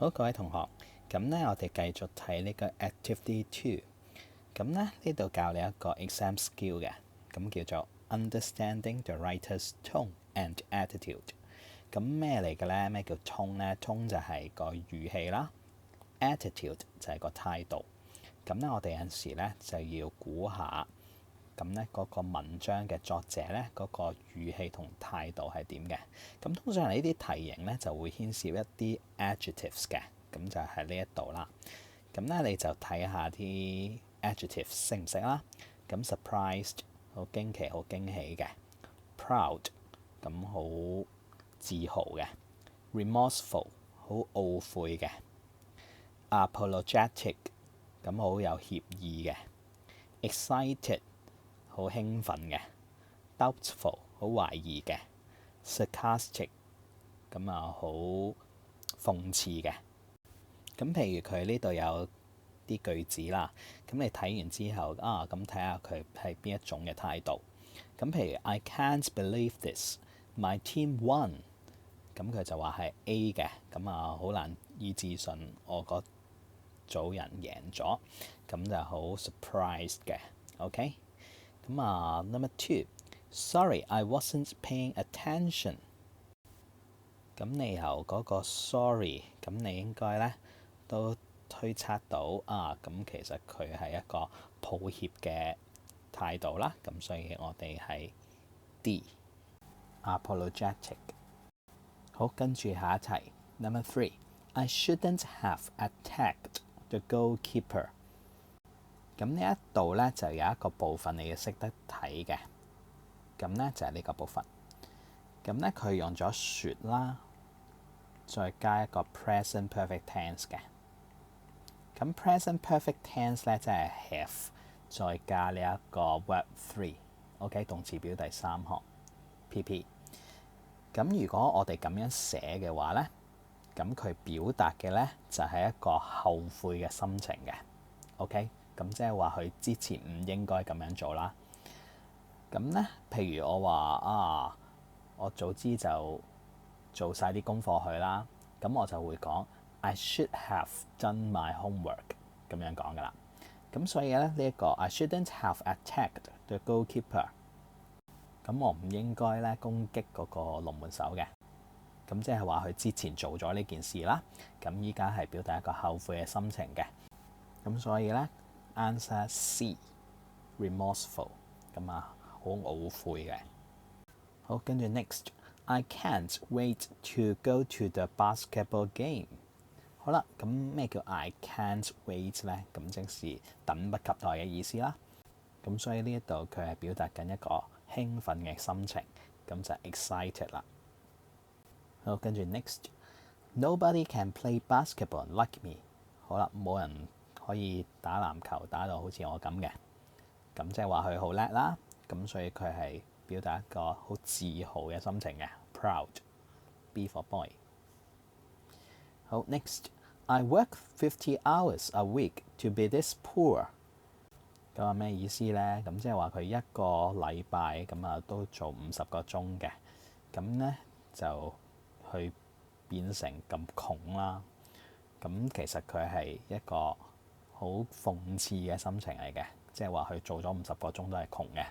好，各位同學，咁呢，我哋繼續睇呢個 Activity 2。咁呢，呢度教你一個 exam skill 嘅，咁叫做 Understanding the writer's tone and attitude。咁咩嚟嘅呢？咩叫 tone 呢？ tone 就係個語氣啦 ，attitude 就係個態度。咁呢，我哋有陣時呢就要估下，咁呢嗰個文章嘅作者呢，嗰個語氣同態度係點嘅？咁通常呢啲題型呢就會牽涉一啲 adjectives 嘅，咁就係呢一度啦。咁呢你就睇下啲 adjectives 識唔識啦？咁 surprised 好驚奇、好驚喜嘅 ，proud 咁好自豪嘅 ，remorseful 好懊悔嘅 ，apologetic 咁好有歉意嘅 ，excited 好興奮嘅 ，doubtful 好懷疑嘅 ，sarcastic 咁啊好諷刺嘅。咁譬如佢呢度有啲句子啦，咁你睇完之後啊，咁睇下佢係邊一種嘅態度。咁譬如 I can't believe this, my team won。咁佢就話係 A 嘅，咁啊好難以置信我個組人贏咗，咁就好 surprised 嘅。OK， 咁啊 Number 2 Sorry, I wasn't paying attention。咁你由嗰個 sorry， 咁你應該咧都推測到啊，咁其實佢係一個抱歉嘅態度啦。咁所以我哋係 D apologetic。好，跟住下一題 Number 3 I shouldn't have attacked the goalkeeper。咁呢一度咧就有一個部分你要識得睇嘅，咁咧就係呢個部分。咁咧佢用咗 should 啦，再加一個 present perfect tense 嘅。咁 present perfect tense 咧即係 have 再加呢一個 verb 3，OK 動詞表第三項 PP。咁如果我哋咁樣寫嘅話咧，咁佢表達嘅咧就係一個後悔嘅心情嘅 ，OK。咁即係話佢之前唔應該咁樣做啦。咁咧，譬如我話啊，我早知就做晒啲功課去啦，咁我就會講 I should have done my homework 咁樣講噶啦。咁所以咧呢一個 I shouldn't have attacked the goalkeeper。咁我唔應該咧攻擊嗰個龍門手嘅。咁即係話佢之前做咗呢件事啦。咁依家係表達一個後悔嘅心情嘅。咁所以咧 answer C remorseful 咁啊好懊悔嘅。好，跟住 next I can't wait to go to the basketball game。好啦，咁咩叫 I can't wait 咧？咁即是等不及待嘅意思啦。咁所以呢一度佢係表達緊一個興奮嘅心情，咁就 excited 啦。好，跟住 next Nobody can play basketball like me。好啦，冇人可以打籃球打到好似我咁嘅，咁即係話佢好叻啦。咁所以佢係表達一個好自豪嘅心情嘅 proud B for boy。好 next I work 50 hours a week to be this poor。咁話咩意思咧？咁即係話佢一個禮拜咁啊都做50個鐘嘅，咁咧就去變成咁窮啦。咁其實佢係一個好諷刺嘅心情嚟嘅，即係話佢做咗50個鐘都係窮嘅。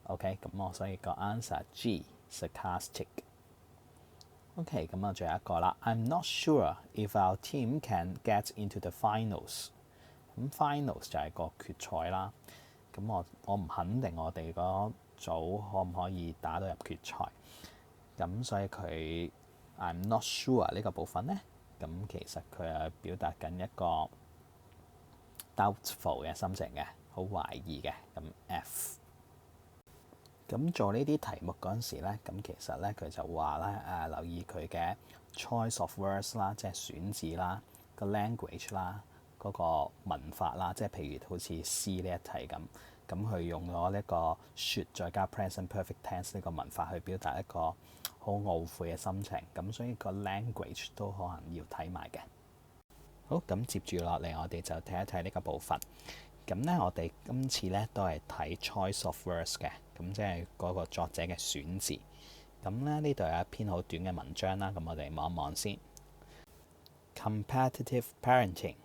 OK， 咁我所以個 answer G sarcastic。OK， 咁啊最後一個啦 I'm not sure if our team can get into the finals。咁 finals 就係個決賽啦。咁我唔肯定我哋嗰組可唔可以打到入決賽。咁所以佢 I'm not sure 呢個部分咧，咁其實佢係表達緊一個 doubtful 嘅心情嘅，好懷疑嘅。咁 F。咁做呢啲題目嗰陣時咧，咁其實咧佢就話咧留意佢嘅 choice of words 啦，即係選字啦，個 language 啦，嗰個文法啦，即係譬如好似 C 呢一題咁，咁佢用咗呢個 should 再加 present perfect tense 呢個文法去表達一個好懊悔嘅心情，咁所以個 language 都可能要睇埋嘅。好，咁接住落嚟，我哋就睇一睇呢個部分。咁咧，我哋今次咧都係睇 choice of words 嘅，咁即係嗰個作者嘅選字。咁咧呢度有一篇好短嘅文章啦，咁我哋望一望先。competitive parenting.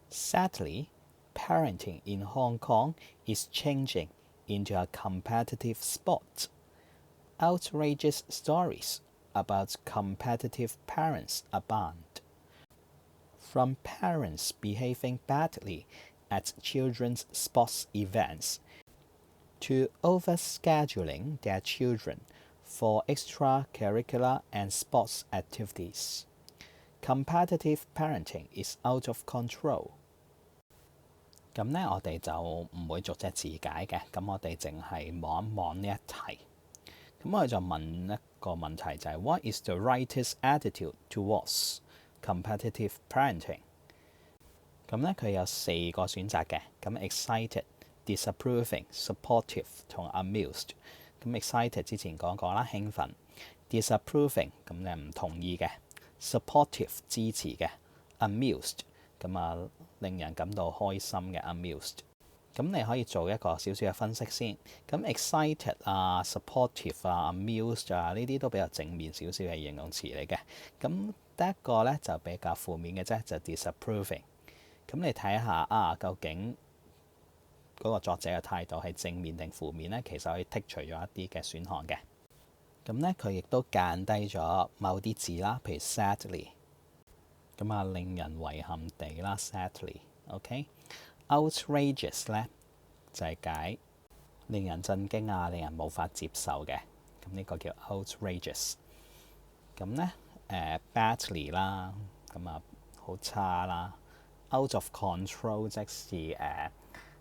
Sadly, parenting in Hong Kong is changing into a competitive sport. Outrageous stories about competitive parents abound. From parents behaving badly at children's sports events to overscheduling their children for extracurricular and sports activities. Competitive parenting is out of control. 咁呢，我哋就唔會逐隻字解嘅，咁我哋淨係望一望呢一題。咁我哋就問一個問題就係 What is the writer's attitude towards competitive parenting？ 咁呢，佢有4個選擇嘅，咁 excited、disapproving、supportive 同 amused。咁 excited 之前講過啦，興奮；disapproving 咁你唔同意嘅；supportive 支持嘅；amused 咁令人感到開心嘅 amused。咁你可以做一個少少嘅分析先。咁 excited 啊、supportive 啊、amused 啊呢啲都比較正面少少嘅形容詞嚟嘅。咁第一個咧就比較負面嘅啫，就 disapproving。咁你睇下究竟嗰個作者嘅態度係正面定負面咧？其實可以剔除咗一啲嘅選項嘅。咁咧佢亦都間低咗某啲字啦，譬如 sadly。咁令人遺憾地啦 ，sadly。OK。outrageous 咧就係解令人震驚啊，令人無法接受嘅。咁呢個叫 outrageous。咁咧badly 啦，好差啦。out of control 即是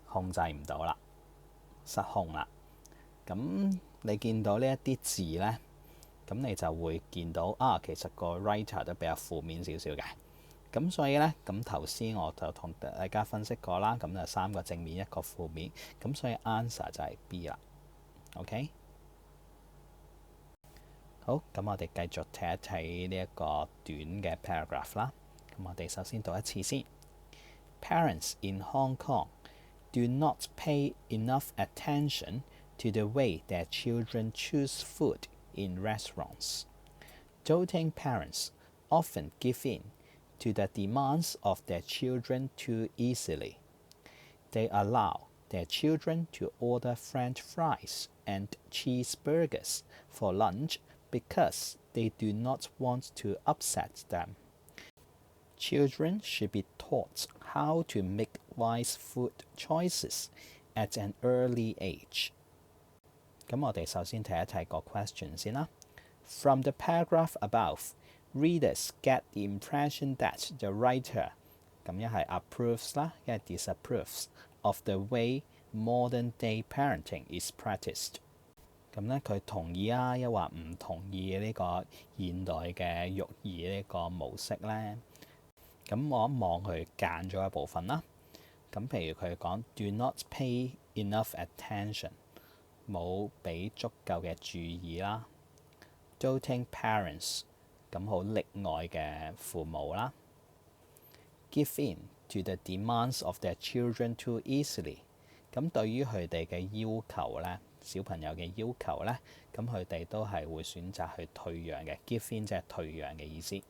控制唔到啦，失控啦。咁你見到呢一啲字咧，咁你就會見到其實個 writer 都比較負面少少嘅。咁所以咧，咁頭先我就同大家分析過啦，咁就3個正面1個負面，咁所以 answer 就係 B 啦。OK， 好，咁我哋繼續睇一睇呢一個短嘅 paragraph 啦。咁我哋首先讀一次先。Parents in Hong Kong do not pay enough attention to the way their children choose food in restaurants. Doting parents often give in to the demands of their children too easily. They allow their children to order French fries and cheeseburgers for lunch because they do not want to upset them. Children should be taught how to make wise food choices at an early age. 咁我哋首先睇一睇個 question 先啦。From the paragraph above, readers get the impression that the writer 咁一係 approves 啦，一係 disapproves of the way modern day parenting is practiced。咁咧佢同意啊，抑或唔同意呢個現代嘅育兒呢個模式咧？咁望一望佢間咗一部分啦。咁譬如佢講 do not pay enough attention， 冇俾足夠嘅注意啦。Doting parents， 咁好溺愛嘅父母啦。Give in to the demands of their children too easily， 咁對於佢哋嘅要求咧，小朋友嘅要求咧，咁佢哋都係會選擇去退讓嘅。Give in 即係退讓嘅意思。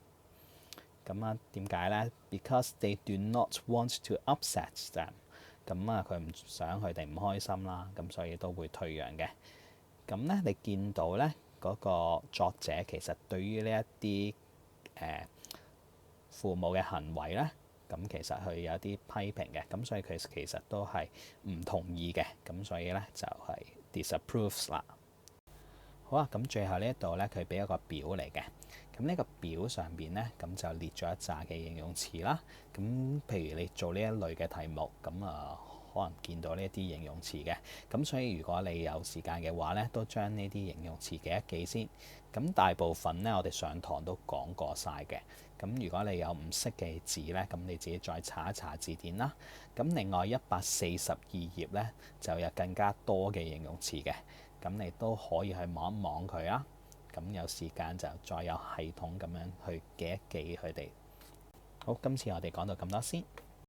咁點解咧 ？Because they do not want to upset them。咁佢唔想佢哋唔開心啦，咁所以都會退讓嘅。咁咧，你見到咧嗰個作者其實對於呢一啲父母嘅行為咧，咁其實佢有啲批評嘅，咁所以佢其實都係唔同意嘅，咁所以咧就係 disapproves 啦。好啊，咁最後呢一度咧，佢俾一個表嚟嘅。咁呢個表上邊咧，咁就列咗一紮嘅形容詞啦。咁譬如你做呢一類嘅題目，咁可能見到呢一啲形容詞嘅。咁所以如果你有時間嘅話咧，都將呢啲形容詞記一記先。咁大部分咧，我哋上堂都講過晒嘅。咁如果你有唔識嘅字咧，咁你自己再查一查字典啦。咁另外142頁咧，就有更加多嘅形容詞嘅。咁你都可以去望一望佢啦。咁有時間就再有系統咁樣去記一記佢哋。好，今次我哋講到咁多先。